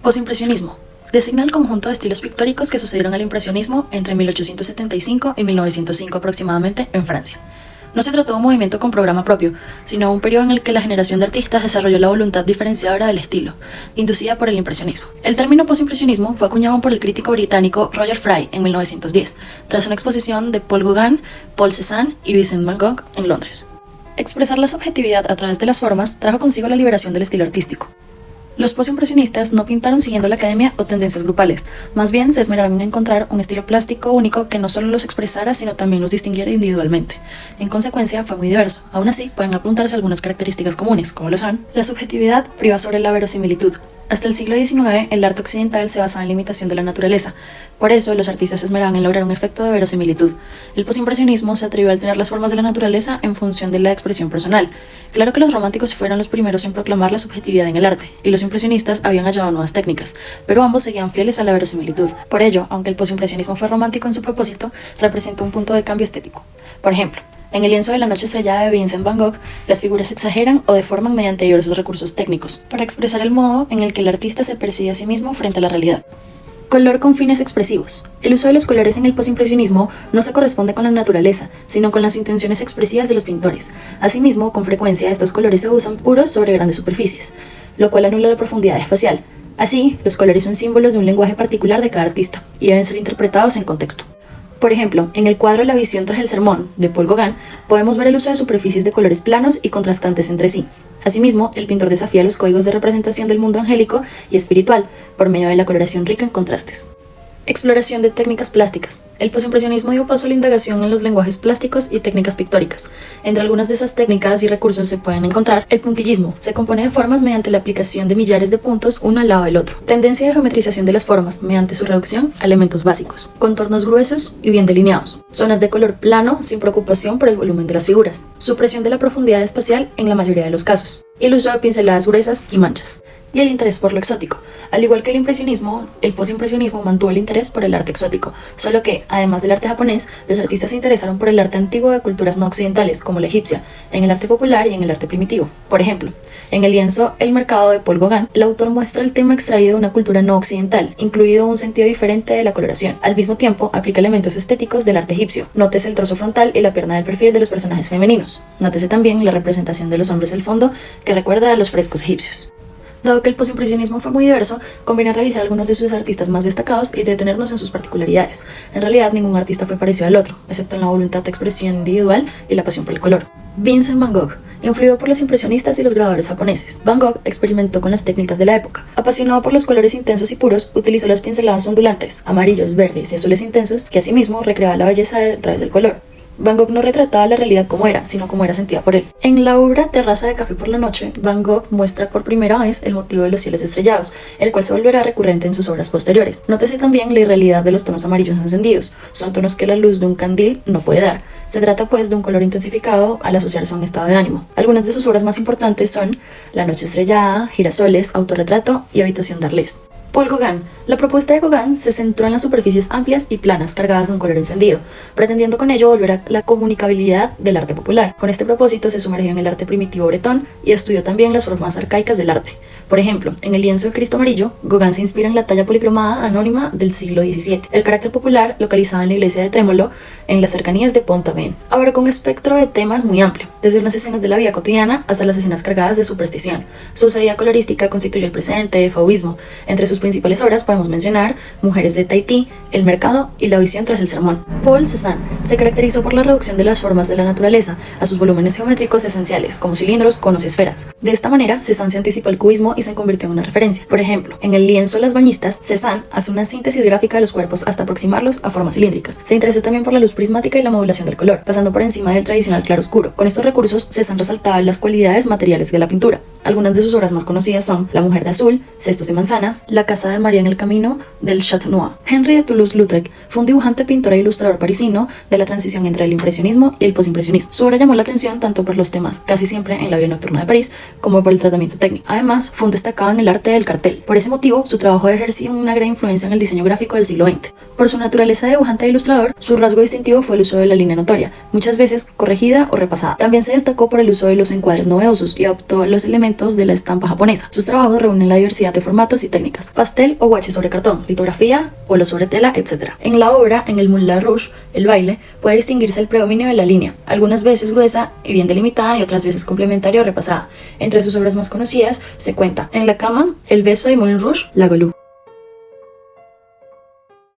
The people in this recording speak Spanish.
Postimpresionismo. Designa el conjunto de estilos pictóricos que sucedieron al impresionismo entre 1875 y 1905 aproximadamente en Francia. No se trató de un movimiento con programa propio, sino un periodo en el que la generación de artistas desarrolló la voluntad diferenciadora del estilo, inducida por el impresionismo. El término postimpresionismo fue acuñado por el crítico británico Roger Fry en 1910, tras una exposición de Paul Gauguin, Paul Cézanne y Vincent van Gogh en Londres. Expresar la subjetividad a través de las formas trajo consigo la liberación del estilo artístico. Los postimpresionistas no pintaron siguiendo la academia o tendencias grupales, más bien se esmeraron en encontrar un estilo plástico único que no solo los expresara, sino también los distinguiera individualmente. En consecuencia, fue muy diverso. Aún así, pueden apuntarse algunas características comunes, como lo son: la subjetividad priva sobre la verosimilitud. Hasta el siglo XIX, el arte occidental se basaba en la imitación de la naturaleza. Por eso, los artistas se esmeraban en lograr un efecto de verosimilitud. El posimpresionismo se atrevió a alterar las formas de la naturaleza en función de la expresión personal. Claro que los románticos fueron los primeros en proclamar la subjetividad en el arte, y los impresionistas habían hallado nuevas técnicas, pero ambos seguían fieles a la verosimilitud. Por ello, aunque el posimpresionismo fue romántico en su propósito, representó un punto de cambio estético. Por ejemplo, en el lienzo de La noche estrellada de Vincent van Gogh, las figuras se exageran o deforman mediante diversos recursos técnicos, para expresar el modo en el que el artista se percibe a sí mismo frente a la realidad. Color con fines expresivos. El uso de los colores en el posimpresionismo no se corresponde con la naturaleza, sino con las intenciones expresivas de los pintores. Asimismo, con frecuencia estos colores se usan puros sobre grandes superficies, lo cual anula la profundidad espacial. Así, los colores son símbolos de un lenguaje particular de cada artista, y deben ser interpretados en contexto. Por ejemplo, en el cuadro La visión tras el sermón, de Paul Gauguin, podemos ver el uso de superficies de colores planos y contrastantes entre sí. Asimismo, el pintor desafía los códigos de representación del mundo angélico y espiritual, por medio de la coloración rica en contrastes. Exploración de técnicas plásticas. El posimpresionismo dio paso a la indagación en los lenguajes plásticos y técnicas pictóricas. Entre algunas de esas técnicas y recursos se pueden encontrar el puntillismo. Se compone de formas mediante la aplicación de millares de puntos uno al lado del otro. Tendencia de geometrización de las formas mediante su reducción a elementos básicos. Contornos gruesos y bien delineados. Zonas de color plano sin preocupación por el volumen de las figuras. Supresión de la profundidad espacial en la mayoría de los casos. Y el uso de pinceladas gruesas y manchas. Y el interés por lo exótico. Al igual que el impresionismo, el posimpresionismo mantuvo el interés por el arte exótico, solo que, además del arte japonés, los artistas se interesaron por el arte antiguo de culturas no occidentales, como la egipcia, en el arte popular y en el arte primitivo. Por ejemplo, en el lienzo El mercado de Paul Gauguin, el autor muestra el tema extraído de una cultura no occidental, incluido un sentido diferente de la coloración. Al mismo tiempo, aplica elementos estéticos del arte egipcio. Nótese el torso frontal y la pierna del perfil de los personajes femeninos. Nótese también la representación de los hombres del fondo, que recuerda a los frescos egipcios. Dado que el posimpresionismo fue muy diverso, conviene revisar algunos de sus artistas más destacados y detenernos en sus particularidades. En realidad, ningún artista fue parecido al otro, excepto en la voluntad de expresión individual y la pasión por el color. Vincent van Gogh. Influido por los impresionistas y los grabadores japoneses, Van Gogh experimentó con las técnicas de la época. Apasionado por los colores intensos y puros, utilizó las pinceladas ondulantes, amarillos, verdes y azules intensos, que asimismo recreaba la belleza a través del color. Van Gogh no retrataba la realidad como era, sino como era sentida por él. En la obra Terraza de café por la noche, Van Gogh muestra por primera vez el motivo de los cielos estrellados, el cual se volverá recurrente en sus obras posteriores. Nótese también la irrealidad de los tonos amarillos encendidos. Son tonos que la luz de un candil no puede dar. Se trata pues de un color intensificado al asociarse a un estado de ánimo. Algunas de sus obras más importantes son La noche estrellada, Girasoles, Autorretrato y Habitación d'Arles. Paul Gauguin. La propuesta de Gauguin se centró en las superficies amplias y planas cargadas de un color encendido, pretendiendo con ello volver a la comunicabilidad del arte popular. Con este propósito se sumergió en el arte primitivo bretón y estudió también las formas arcaicas del arte. Por ejemplo, en el lienzo de Cristo Amarillo, Gauguin se inspira en la talla policromada anónima del siglo XVII. El carácter popular, localizado en la iglesia de Trémolo, en las cercanías de Pont-Aven, abarca un espectro de temas muy amplio, desde unas escenas de la vida cotidiana hasta las escenas cargadas de superstición. Su osadía colorística constituyó el presente fauvismo. Entre sus principales obras podemos mencionar Mujeres de Tahití, El mercado y La visión tras el sermón. Paul Cézanne se caracterizó por la reducción de las formas de la naturaleza a sus volúmenes geométricos esenciales, como cilindros, conos y esferas. De esta manera, Cézanne se anticipó al cubismo y se convirtió en una referencia. Por ejemplo, en el lienzo Las bañistas, Cézanne hace una síntesis gráfica de los cuerpos hasta aproximarlos a formas cilíndricas. Se interesó también por la luz prismática y la modulación del color, pasando por encima del tradicional claroscuro. Con estos recursos, Cézanne resaltaba las cualidades materiales de la pintura. Algunas de sus obras más conocidas son La mujer de azul, Cestos de manzanas, La casa de María en el camino del Chat-Noir. Henri de Toulouse-Lautrec fue un dibujante, pintor e ilustrador parisino de la transición entre el impresionismo y el posimpresionismo. Su obra llamó la atención tanto por los temas casi siempre en la vida nocturna de París como por el tratamiento técnico. Además, fue un destacado en el arte del cartel. Por ese motivo, su trabajo ejerció una gran influencia en el diseño gráfico del siglo XX. Por su naturaleza de dibujante e ilustrador, su rasgo distintivo fue el uso de la línea notoria, muchas veces corregida o repasada. También se destacó por el uso de los encuadres novedosos y adoptó los elementos elementos de la estampa japonesa. Sus trabajos reúnen la diversidad de formatos y técnicas: pastel o guache sobre cartón, litografía, óleo sobre tela, etc. En la obra, en el Moulin Rouge, el baile, puede distinguirse el predominio de la línea, algunas veces gruesa y bien delimitada y otras veces complementaria o repasada. Entre sus obras más conocidas se cuenta En la cama, El beso de Moulin Rouge, La Golou.